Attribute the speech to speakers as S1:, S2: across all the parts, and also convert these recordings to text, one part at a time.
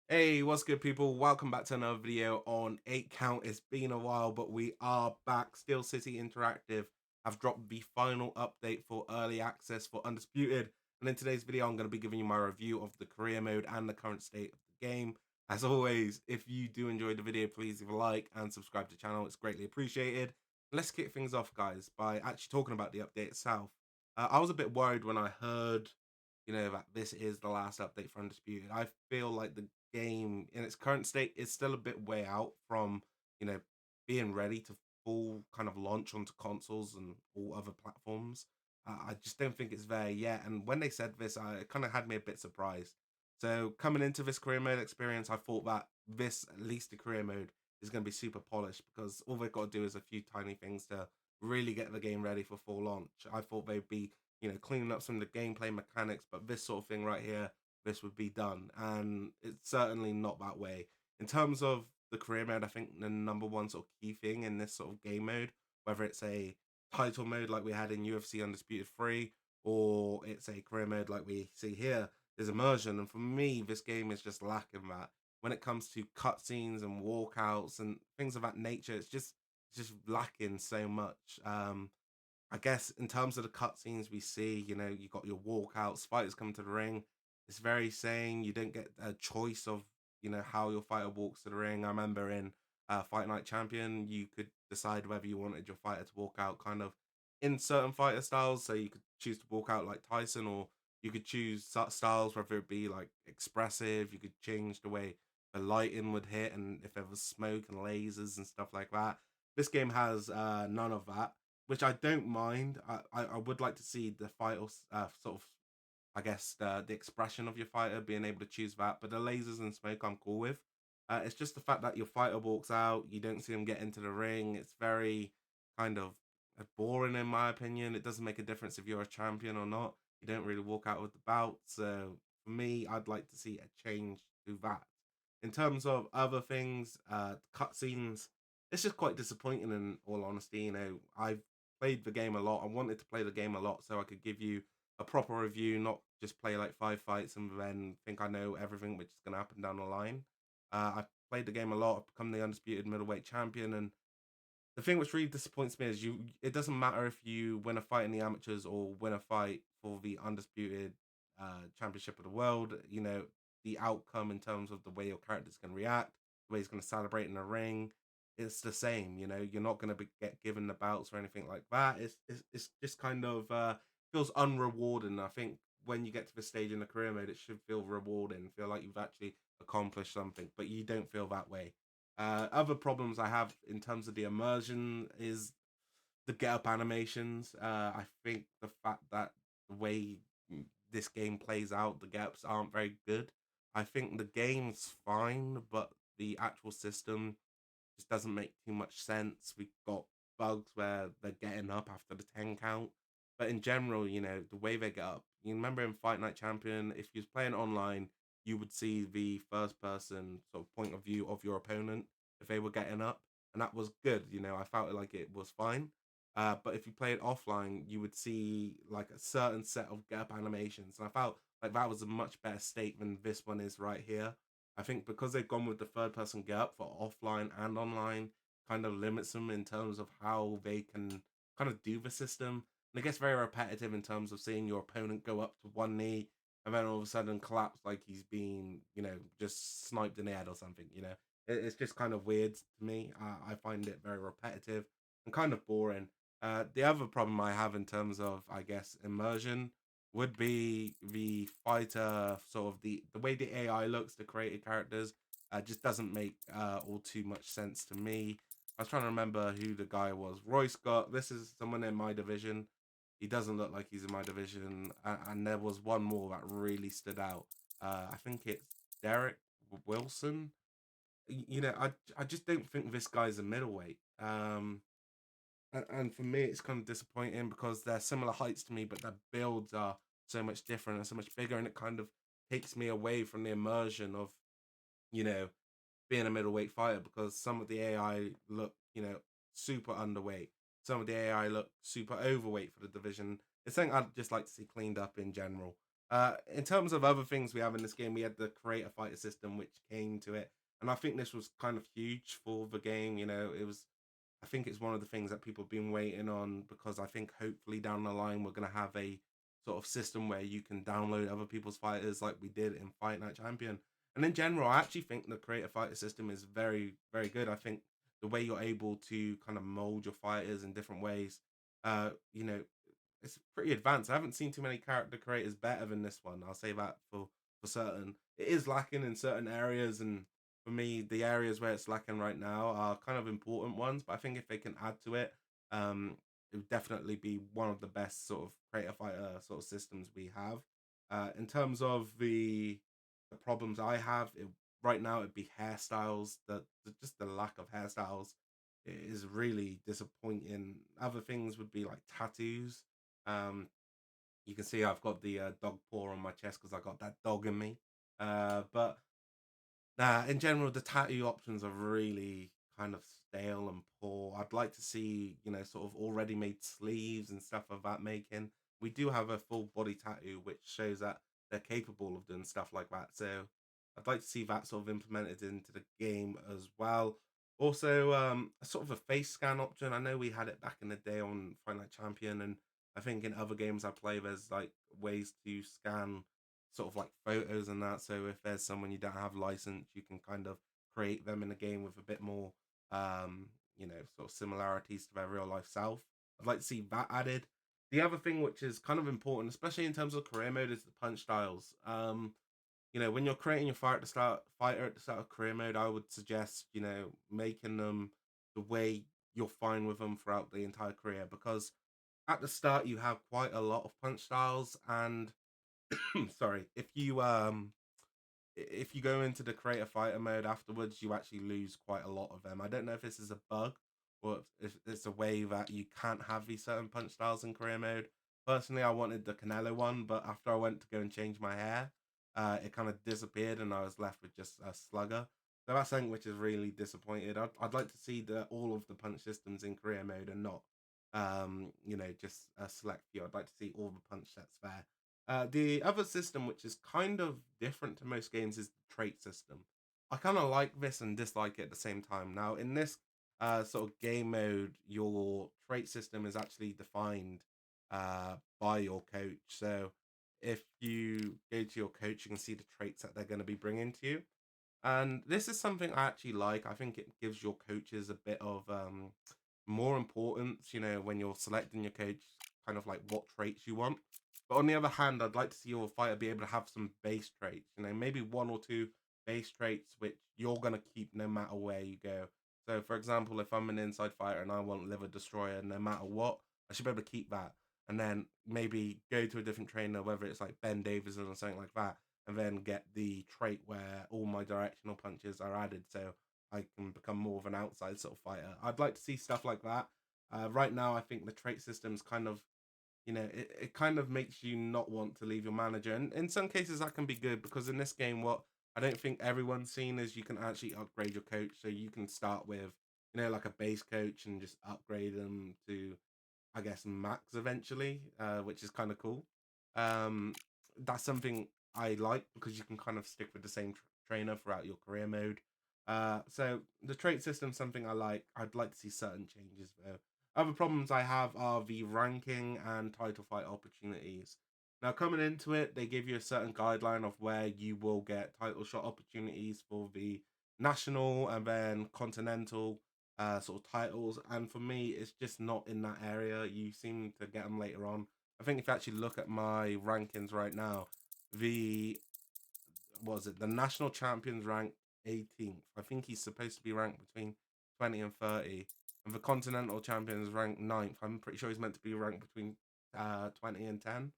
S1: Hey, what's good, people? Welcome back to another video on 8 Count. It's been a while, but we are back. Steel City Interactive have dropped the final update for early access for Undisputed. And in today's video, I'm going to be giving you my review of the career mode and the current state of the game. As always, if you do enjoy the video, please leave a like and subscribe to the channel. It's greatly appreciated. Let's kick things off, guys, by actually talking about the update itself. I was a bit worried when I heard that this is the last update for Undisputed. I feel like the game in its current state is still a bit way out from, you know, being ready to full kind of launch onto consoles and all other platforms. I just don't think it's there yet. And when they said this, it kind of had me a bit surprised. So coming into this career mode experience, I thought that this, at least the career mode, is going to be super polished because all they've got to do is a few tiny things to really get the game ready for full launch. I thought they'd be cleaning up some of the gameplay mechanics, but this sort of thing right here, this would be done. And it's certainly not that way. In terms of the career mode, I think the number one sort of key thing in this sort of game mode, whether it's a title mode like we had in UFC Undisputed 3, or it's a career mode like we see here, is immersion. And for me, this game is just lacking that. When it comes to cutscenes and walkouts and things of that nature, it's just lacking so much. I guess in terms of the cutscenes we see, you got your walkouts, fighters come to the ring. It's very same. You don't get a choice of, how your fighter walks to the ring. I remember in Fight Night Champion, you could decide whether you wanted your fighter to walk out kind of in certain fighter styles. So you could choose to walk out like Tyson, or you could choose styles, whether it be like expressive. You could change the way the lighting would hit and if there was smoke and lasers and stuff like that. This game has none of that, which I don't mind. I would like to see the fighter sort of, I guess, the expression of your fighter, being able to choose that. But the lasers and smoke, I'm cool with. It's just the fact that your fighter walks out, you don't see him get into the ring. It's very kind of boring, in my opinion. It doesn't make a difference if you're a champion or not. You don't really walk out with the bout. So for me, I'd like to see a change to that. In terms of other things, cutscenes, it's just quite disappointing, in all honesty. I've played the game a lot. I wanted to play the game a lot so I could give you a proper review, not just play like 5 fights and then think I know everything which is going to happen down the line. I've played the game a lot. I've become the undisputed middleweight champion, and the thing which really disappoints me is it doesn't matter if you win a fight in the amateurs or win a fight for the undisputed championship of the world. The outcome in terms of the way your character's going to react, the way he's going to celebrate in the ring, it's the same. You're not going to get given the bouts or anything like that. It's just kind of feels unrewarding. I think when you get to the stage in the career mode, it should feel rewarding, feel like you've actually accomplished something, but you don't feel that way. Other problems I have in terms of the immersion is the get up animations. I think the fact that the way this game plays out, the gaps aren't very good. I think the game's fine, but the actual system just doesn't make too much sense. We've got bugs where they're getting up after the 10 count. But in general, the way they get up, you remember in Fight Night Champion, if you was playing online, you would see the first person sort of point of view of your opponent if they were getting up. And that was good. I felt like it was fine. But if you play it offline, you would see like a certain set of get up animations. And I felt like that was a much better state than this one is right here. I think because they've gone with the third person get up for offline and online, kind of limits them in terms of how they can kind of do the system. And it gets very repetitive in terms of seeing your opponent go up to one knee and then all of a sudden collapse like he's been, just sniped in the head or something. It's just kind of weird to me. I find it very repetitive and kind of boring. The other problem I have in terms of, I guess, immersion would be the fighter, sort of the way the AI looks, the created characters, just doesn't make all too much sense to me. I was trying to remember who the guy was. Roy Scott. This is someone in my division. He doesn't look like he's in my division. And there was one more that really stood out. I think it's Derek Wilson. I just don't think this guy's a middleweight. And for me, it's kind of disappointing because they're similar heights to me, but their builds are so much different and so much bigger, and it kind of takes me away from the immersion of, you know, being a middleweight fighter because some of the AI look, super underweight. Some of the AI look super overweight for the division. It's something I'd just like to see cleaned up in general. In terms of other things we have in this game, we had the creator fighter system, which came to it, and I think this was kind of huge for the game. You know, it was. I think it's one of the things that people have been waiting on because I think hopefully down the line we're gonna have a sort of system where you can download other people's fighters like we did in Fight Night Champion. And in general, I actually think the creator fighter system is very, very good. I think the way you're able to kind of mold your fighters in different ways, you know, it's pretty advanced. I haven't seen too many character creators better than this one. I'll say that for certain. It is lacking in certain areas, and for me, the areas where it's lacking right now are kind of important ones. But I think if they can add to it, it would definitely be one of the best sort of creator fighter sort of systems we have. In terms of the problems I have right now, it'd be hairstyles. Just the lack of hairstyles is really disappointing. Other things would be like tattoos. Um, you can see I've got the dog paw on my chest because I got that dog in me. But nah, in general, the tattoo options are really kind of stale and poor. I'd like to see, sort of already made sleeves and stuff of that making. We do have a full body tattoo, which shows that they're capable of doing stuff like that. So I'd like to see that sort of implemented into the game as well. Also, a sort of a face scan option. I know we had it back in the day on Fight Night Champion, and I think in other games I play, there's like ways to scan sort of like photos and that. So if there's someone you don't have license, you can kind of create them in a game with a bit more, sort of similarities to their real life self. I'd like to see that added. The other thing which is kind of important, especially in terms of career mode, is the punch styles. When you're creating your fighter at the start of career mode, I would suggest, making them the way you're fine with them throughout the entire career because at the start you have quite a lot of punch styles and sorry, if you go into the creator fighter mode afterwards, you actually lose quite a lot of them. I don't know if this is a bug or if it's a way that you can't have these certain punch styles in career mode. Personally, I wanted the Canelo one, but after I went to go and change my hair, it kind of disappeared and I was left with just a slugger. So that's something which is really disappointed. I'd like to see all of the punch systems in career mode and not, just a select few. I'd like to see all the punch sets there. The other system, which is kind of different to most games, is the trait system. I kind of like this and dislike it at the same time. Now, in this sort of game mode, your trait system is actually defined by your coach. So if you go to your coach, you can see the traits that they're going to be bringing to you. And this is something I actually like. I think it gives your coaches a bit of more importance, when you're selecting your coach, kind of like what traits you want. But on the other hand, I'd like to see your fighter be able to have some base traits, maybe one or two base traits which you're going to keep no matter where you go. So, for example, if I'm an inside fighter and I want Liver Destroyer no matter what, I should be able to keep that. And then maybe go to a different trainer, whether it's like Ben Davison or something like that, and then get the trait where all my directional punches are added so I can become more of an outside sort of fighter. I'd like to see stuff like that. Right now, I think the trait system's kind of, it kind of makes you not want to leave your manager. And in some cases, that can be good because in this game, what I don't think everyone's seen is you can actually upgrade your coach. So you can start with, like a base coach and just upgrade them to I guess, max eventually, which is kind of cool. Um, that's something I like because you can kind of stick with the same trainer throughout your career mode. So the trait system something I like. I'd like to see certain changes though. Other problems I have are the ranking and title fight opportunities. Now, coming into it, they give you a certain guideline of where you will get title shot opportunities for the national and then continental sort of titles. And for me, it's just not in that area. You seem to get them later on. I think if you actually look at my rankings right now, the was it the national champions ranked 18th. I think he's supposed to be ranked between 20 and 30. And the continental champions ranked ninth. I'm pretty sure he's meant to be ranked between 20 and 10.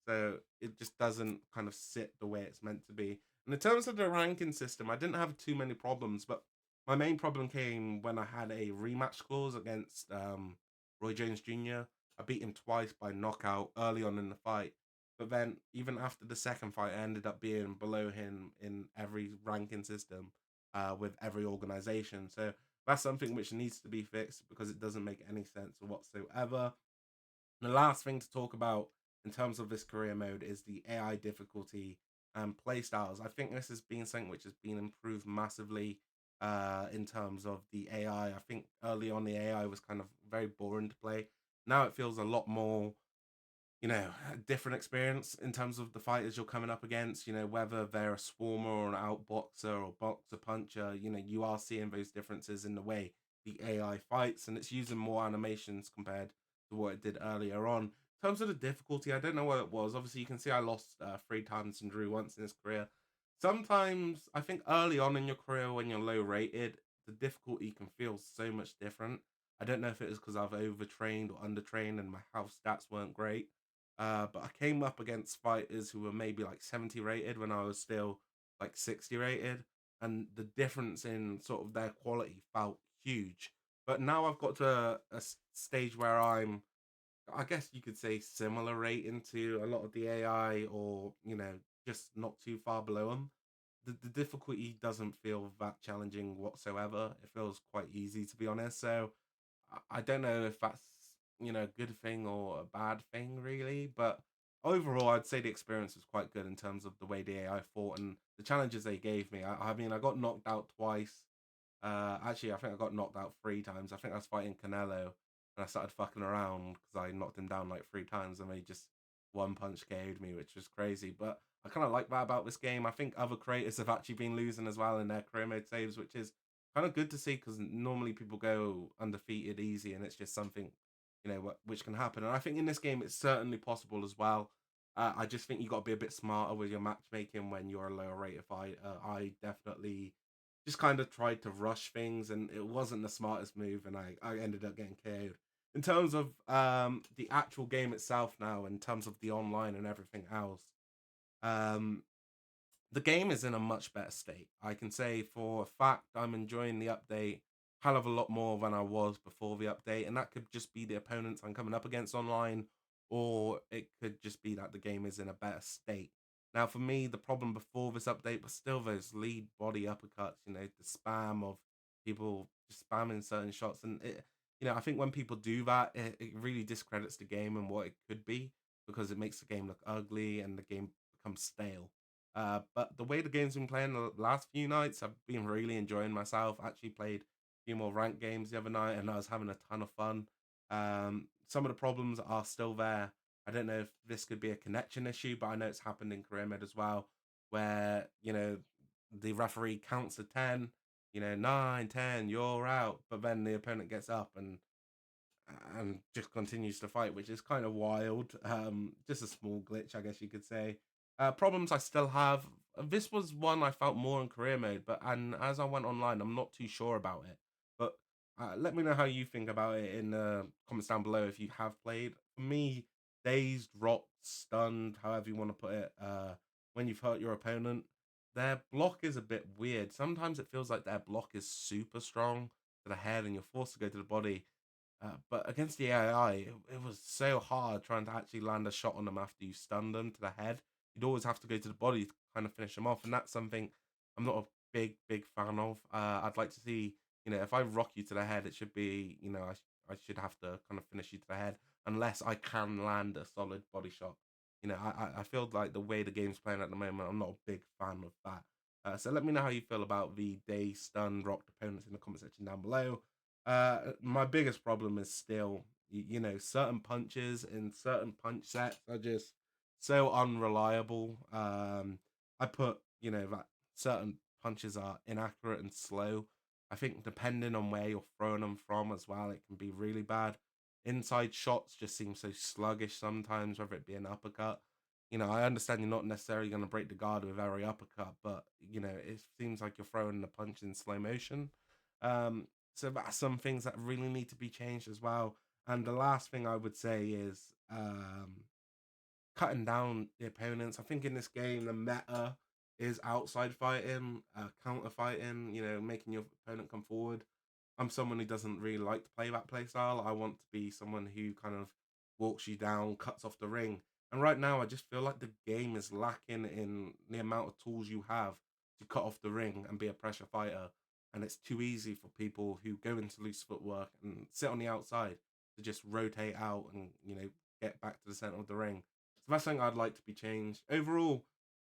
S1: So it just doesn't kind of sit the way it's meant to be. And in terms of the ranking system, I didn't have too many problems, but my main problem came when I had a rematch clause against Roy Jones Jr. I beat him twice by knockout early on in the fight. But then, even after the second fight, I ended up being below him in every ranking system with every organization. So that's something which needs to be fixed because it doesn't make any sense whatsoever. The last thing to talk about in terms of this career mode is the AI difficulty and playstyles. I think this has been something which has been improved massively in terms of the AI. I think early on the AI was kind of very boring to play. Now it feels a lot more, a different experience in terms of the fighters you're coming up against, whether they're a swarmer or an outboxer or boxer puncher, you are seeing those differences in the way the AI fights, and it's using more animations compared to what it did earlier on. In terms of the difficulty, I don't know what it was. Obviously, you can see I lost 3 times and drew once in this career. Sometimes, I think early on in your career when you're low rated, the difficulty can feel so much different. I don't know if it is because I've overtrained or undertrained and my health stats weren't great, but I came up against fighters who were maybe like 70 rated when I was still like 60 rated, and the difference in sort of their quality felt huge. But now I've got to a stage where I guess you could say, similar rating to a lot of the AI, or just not too far below them. The difficulty doesn't feel that challenging whatsoever. It feels quite easy, to be honest. So I don't know if that's a good thing or a bad thing, really. But overall, I'd say the experience was quite good in terms of the way the AI fought and the challenges they gave me. I mean, I got knocked out twice. Actually, I think I got knocked out 3 times. I think I was fighting Canelo, and I started fucking around because I knocked him down like 3 times, and they just one punch KO'd me, which was crazy. But I kind of like that about this game. I think other creators have actually been losing as well in their career mode saves, which is kind of good to see because normally people go undefeated easy, and it's just something which can happen. And I think in this game it's certainly possible as well. I just think you got to be a bit smarter with your matchmaking when you're a lower rated fighter. I definitely just kind of tried to rush things, and it wasn't the smartest move, and I ended up getting KO'd. In terms of the actual game itself now, in terms of the online and everything else, um, the game is in a much better state. I can say for a fact I'm enjoying the update hell of a lot more than I was before the update, and that could just be the opponents I'm coming up against online, or it could just be that the game is in a better state. Now, for me, the problem before this update was still those lead body uppercuts, the spam of people just spamming certain shots, and I think when people do that, it really discredits the game and what it could be because it makes the game look ugly and the game becomes stale. But the way the game's been playing the last few nights, I've been really enjoying myself. Actually played a few more ranked games the other night, and I was having a ton of fun. Some of the problems are still there. I don't know if this could be a connection issue, but I know it's happened in career mode as well, where the referee counts to 10, 9, 10, you're out, but then the opponent gets up and just continues to fight, which is kind of wild. Just a small glitch, I guess you could say. Problems I still have. This was one I felt more in career mode, but and as I went online, I'm not too sure about it. But let me know how you think about it in the comments down below if you have played. For me, dazed, rocked, stunned, however you want to put it, when you've hurt your opponent, their block is a bit weird. Sometimes it feels like their block is super strong to the head, and you're forced to go to the body, but against the AI, it was so hard trying to actually land a shot on them after you stunned them to the head. You'd always have to go to the body to kind of finish them off, and that's something I'm not a big fan of. I'd like to see, if I rock you to the head, it should be, I should have to kind of finish you to the head unless I can land a solid body shot. I feel like the way the game's playing at the moment, I'm not a big fan of that. So let me know how you feel about the day stun rocked opponents in the comment section down below. My biggest problem is still, certain punches in certain punch sets are just so unreliable. I put, that certain punches are inaccurate and slow. I think depending on where you're throwing them from as well, it can be really bad. Inside shots just seem so sluggish sometimes, whether it be an uppercut. I understand you're not necessarily going to break the guard with every uppercut, but it seems like you're throwing the punch in slow motion. So that's some things that really need to be changed as well. And the last thing I would say is cutting down the opponents. I think in this game the meta is outside fighting, counter fighting. Making your opponent come forward. I'm someone who doesn't really like to play that play style. I want to be someone who kind of walks you down, cuts off the ring. And right now, I just feel like the game is lacking in the amount of tools you have to cut off the ring and be a pressure fighter. And it's too easy for people who go into loose footwork and sit on the outside to just rotate out and get back to the center of the ring. So that's something I'd like to be changed. Overall,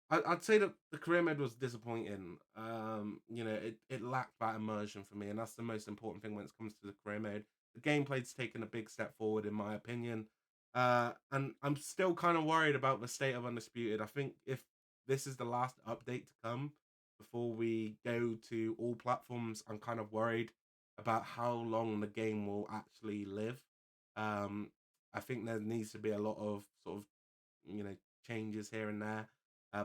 S1: I'd say that the career mode was disappointing. It lacked that immersion for me, and that's the most important thing when it comes to the career mode. The gameplay's taken a big step forward, in my opinion. And I'm still kind of worried about the state of Undisputed. I think if this is the last update to come before we go to all platforms, I'm kind of worried about how long the game will actually live. Um, I think there needs to be a lot of sort of changes here and there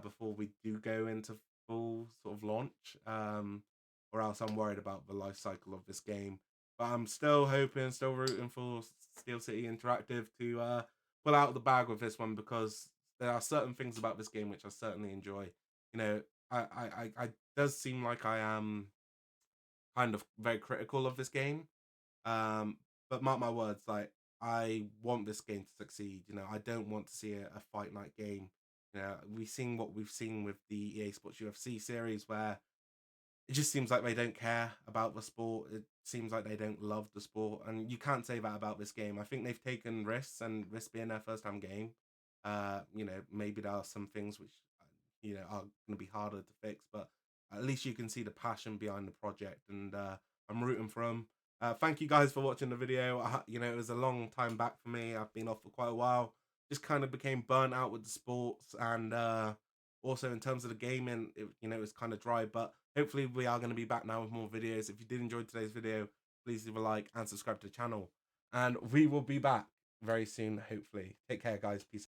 S1: before we do go into full sort of launch. Or else I'm worried about the life cycle of this game. But I'm still hoping, still rooting for Steel City Interactive to pull out the bag with this one, because there are certain things about this game which I certainly enjoy. You know, I does seem like I am kind of very critical of this game, but mark my words, like, I want this game to succeed. I don't want to see a fight night game. We've seen what we've seen with the EA Sports UFC series, where it just seems like they don't care about the sport. It seems like they don't love the sport, and you can't say that about this game. I think they've taken risks, and risk being their first time game. Maybe there are some things which are going to be harder to fix, but at least you can see the passion behind the project, and I'm rooting for them. Thank you guys for watching the video. It was a long time back for me. I've been off for quite a while. Just kind of became burnt out with the sports, and also in terms of the gaming, it was kind of dry. But hopefully we are going to be back now with more videos. If you did enjoy today's video, please leave a like and subscribe to the channel. And we will be back very soon, hopefully. Take care, guys. Peace.